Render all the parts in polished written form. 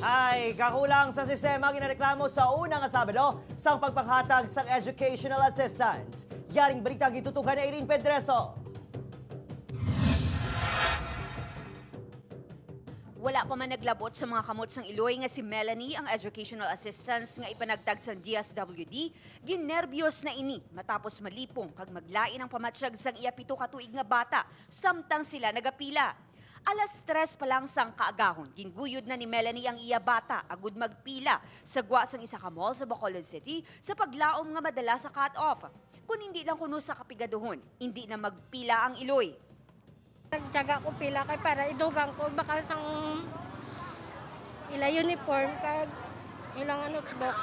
Ay, kakulang sa sistema ginareklamo sa unang Sabado sa pagpanghatag sa educational assistance. Yaring balitang itutukan ni Irene Pedreso. Wala pa man naglabot sa mga kamot sang Iloy nga si Melanie ang educational assistance nga ipanagtag sa DSWD, ginerbyos na ini matapos malipong kag maglain ang pamatsyag sang iya 7 ka tuig nga bata samtang sila nagapila. Alas 3 pa lang sang kaagahon, ginguyod na ni Melanie ang iya bata agud magpila sa gwa sang isa ka mall sa Bacolod City sa paglaom nga madala sa cut-off. Kung hindi lang kuno sa kapigaduhon, hindi na magpila ang Iloy. Nagtyaga ko pila kay para idugang ko baka sang ila uniform kag ilang notebook.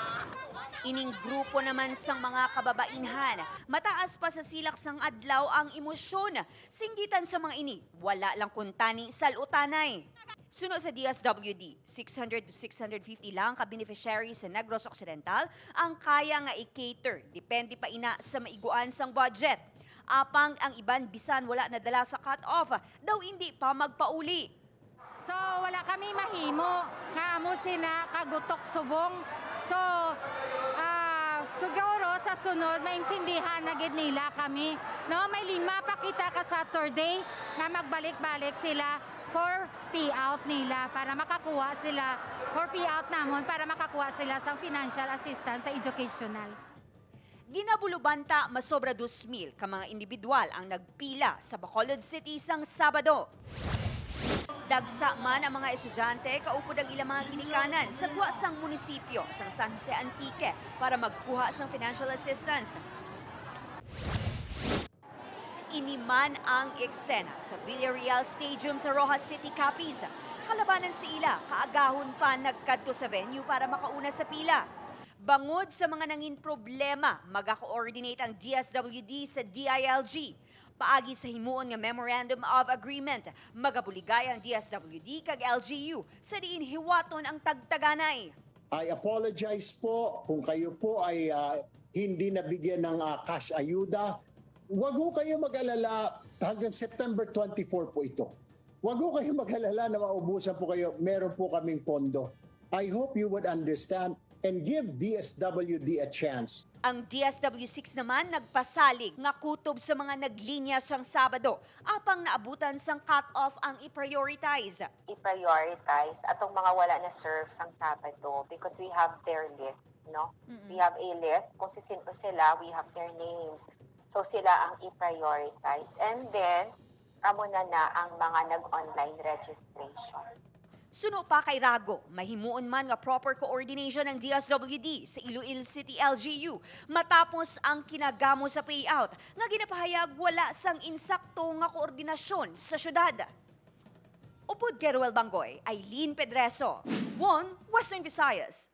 Ining grupo naman sang mga kababainhan, mataas pa sa silak sang adlaw ang emosyon. Singgitan sa mga ini, wala lang kuntani salutanay. Sunod sa DSWD, 600 to 650 lang ka beneficiaries sa Negros Occidental ang kaya nga i-cater. Depende pa ina sa maiguan sang budget. Apang ang iban bisan wala nadala sa cut-off, daw hindi pa magpauli. So wala kami mahimo nga amo sina kagutok subong. So siguro sa sunod maintindihan na gid nila kami. No, may 5 pa kita ka Saturday nga magbalik-balik sila for payout nila para makakuha sila for payout namon para makakuha sila sa financial assistance sa educational. Ginabulubanta masobra 2,000 ka mga individual ang nagpila sa Bacolod City sang Sabado. Dagsa man ang mga estudyante kaupod ang ilang mga ginikanan sa gwa sang munisipyo sang San Jose Antique para magkuha sang financial assistance. Iniman ang eksena sa Villarreal Stadium sa Rojas City, Capiz. Kalabanan si ila, kaagahon pa nagkadto sa venue para makauna sa pila. Bangod sa mga nangin problema, maga-coordinate ang DSWD sa DILG. Paagi sa himuon nga Memorandum of Agreement, magabuligay ang DSWD kag LGU sa diin hiwaton ang tagtaganay. I apologize po kung kayo po ay hindi nabigyan ng cash ayuda. Huwag ho kayo mag-alala hanggang September 24 po ito. Huwag ho kayo mag-alala na maubusan po kayo. Meron po kaming pondo. I hope you would understand and give DSWD a chance. Ang DSW6 naman nagpasalig nga kutob sa mga naglinya sang Sabado. Apang naabutan sang cut-off ang i-prioritize. I-prioritize atong mga wala na serve sang Sabado because we have their list, no? We have a list. Kung sino sila, we have their names. So sila ang i-prioritize. And then, amo na ang mga nag-online registration. Suno pa kay Rago, mahimuon man nga proper coordination ng DSWD sa Iloilo City LGU matapos ang kinagamo sa payout nga ginapahayag wala sang insakto nga koordinasyon sa syudad. Upod Geruel Bangoy, Aileen Pedreso, One Western Visayas.